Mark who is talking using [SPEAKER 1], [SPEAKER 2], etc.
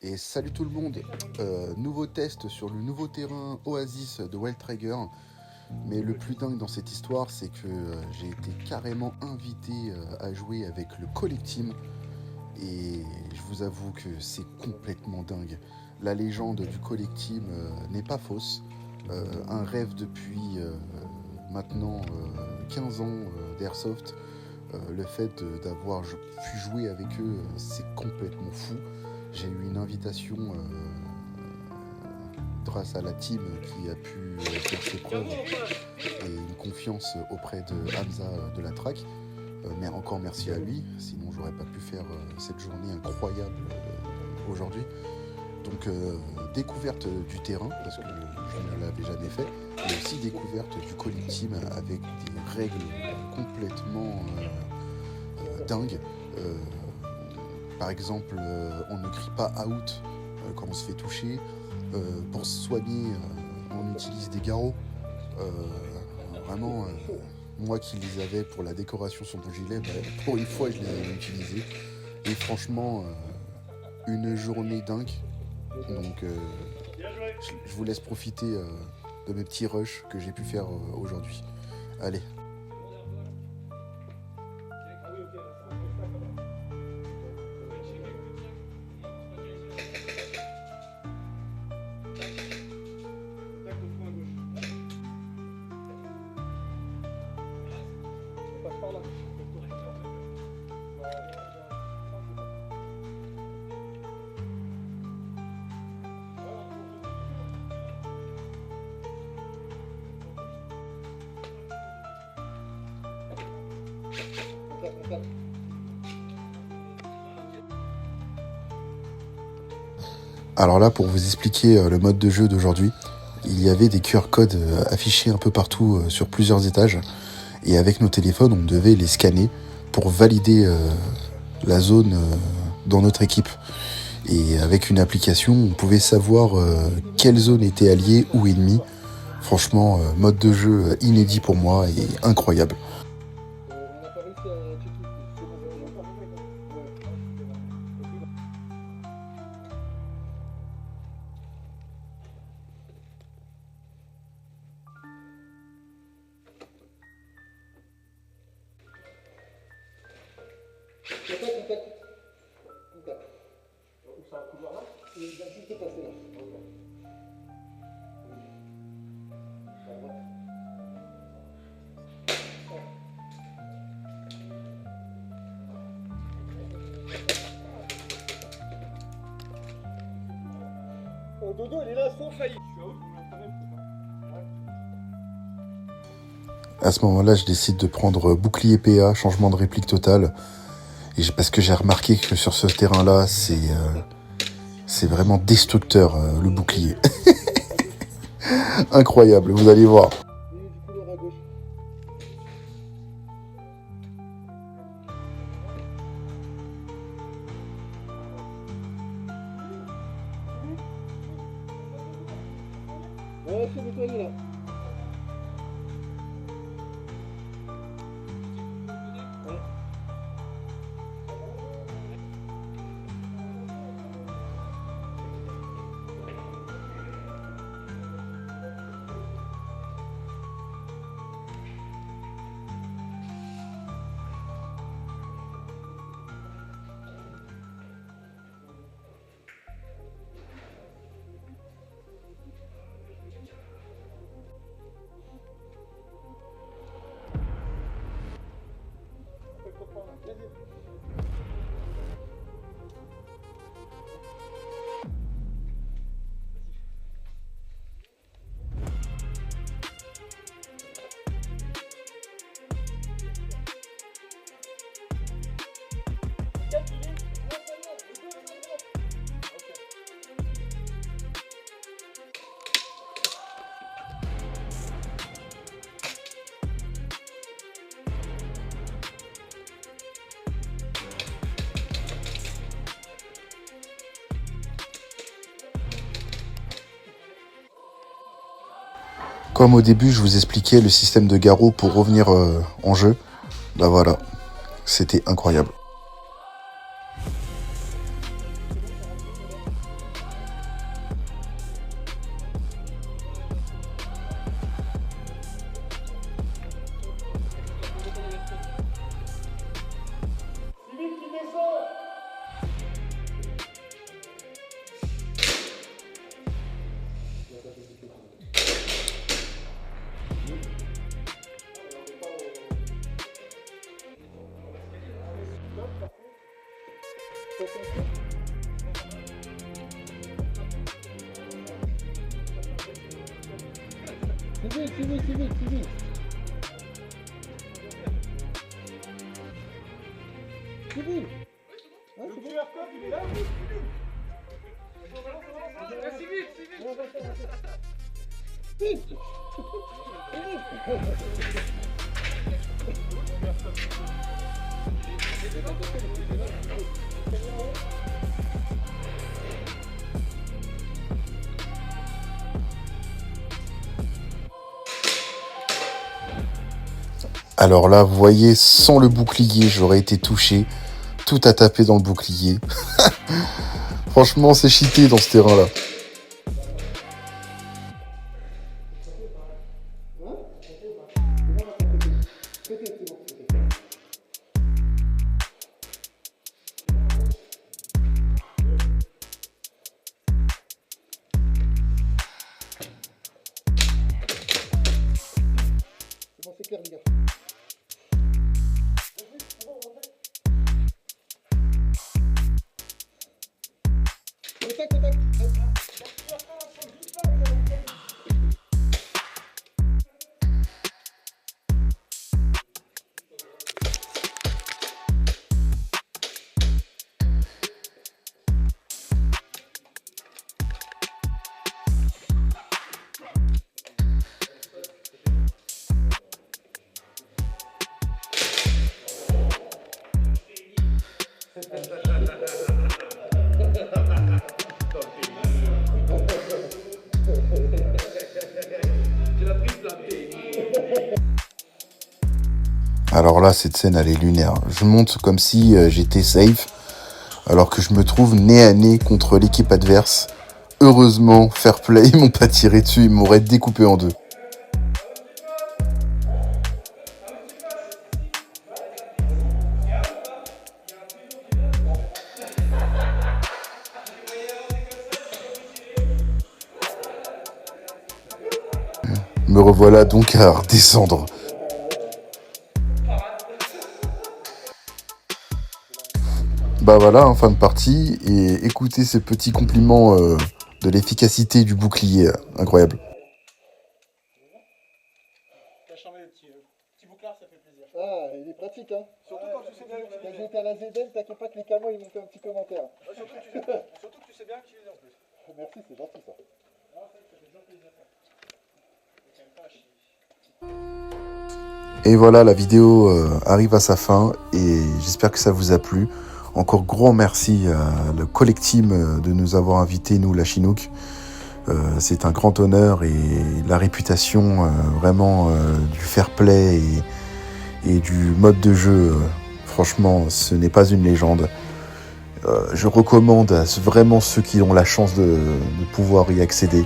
[SPEAKER 1] Et salut tout le monde. Nouveau test sur le nouveau terrain Oasis de Wild Trigger. Mais le plus dingue dans cette histoire, c'est que j'ai été carrément invité à jouer avec le Collecteam. Et je vous avoue que c'est complètement dingue. La légende du Collecteam n'est pas fausse. Un rêve depuis maintenant 15 ans d'Airsoft. Le fait d'avoir pu jouer avec eux, c'est complètement fou. J'ai eu une invitation grâce à la team qui a pu faire ses preuves et une confiance auprès de Hamza de la track. Mais encore merci à lui, sinon j'aurais pas pu faire cette journée incroyable aujourd'hui. Donc découverte du terrain, parce que je ne l'avais jamais fait, mais aussi découverte du Collecteam avec des règles complètement dingues. Par exemple, on ne crie pas out quand on se fait toucher. Pour se soigner, on utilise des garrots. Vraiment, moi qui les avais pour la décoration sur mon gilet, pour une fois je les ai utilisés. Et franchement, une journée dingue. Donc je vous laisse profiter de mes petits rushs que j'ai pu faire aujourd'hui. Allez. Alors là, pour vous expliquer le mode de jeu d'aujourd'hui, il y avait des QR codes affichés un peu partout sur plusieurs étages. Et avec nos téléphones, on devait les scanner pour valider la zone dans notre équipe. Et avec une application, on pouvait savoir quelle zone était alliée ou ennemie. Franchement, mode de jeu inédit pour moi et incroyable.
[SPEAKER 2] Dodo, il est là, sans faillir.
[SPEAKER 1] À ce moment-là, je décide de prendre bouclier PA, changement de réplique total. Et parce que j'ai remarqué que sur ce terrain-là, c'est vraiment destructeur, le bouclier. Incroyable, vous allez voir.
[SPEAKER 2] Ouais, c'est nettoyé là.
[SPEAKER 1] Comme au début, je vous expliquais le système de garrot pour revenir en jeu. Bah voilà, c'était incroyable.
[SPEAKER 2] Civil. Civil. Ouais, c'est bon. QR code, il est là.
[SPEAKER 1] Alors là, vous voyez, sans le bouclier, j'aurais été touché. Tout a tapé dans le bouclier. Franchement, c'est cheaté dans ce terrain-là.
[SPEAKER 2] Bon, c'est clair, les gars. Contact.
[SPEAKER 1] Alors là, cette scène, elle est lunaire. Je monte comme si j'étais safe, alors que je me trouve nez à nez contre l'équipe adverse. Heureusement, fair play, ils m'ont pas tiré dessus, ils m'auraient découpé en deux. Me revoilà donc à redescendre. Bah voilà, en fin de partie, et écoutez ces petits compliments de l'efficacité du bouclier, incroyable.
[SPEAKER 2] T'as changé le petit bouclard, ça fait plaisir. Ah, il est pratique, hein. Surtout quand tu sais bien utiliser. Quand j'étais à la ZN, t'inquiète pas que les camos, ils m'ont fait un petit commentaire. Surtout que tu sais bien utiliser en plus. Merci, c'est gentil ça.
[SPEAKER 1] Et voilà, la vidéo arrive à sa fin, et j'espère que ça vous a plu. Encore grand merci à le collectif de nous avoir invités, nous, la Chinook. C'est un grand honneur, et la réputation vraiment du fair play et du mode de jeu, franchement, ce n'est pas une légende. Je recommande à vraiment ceux qui ont la chance de pouvoir y accéder.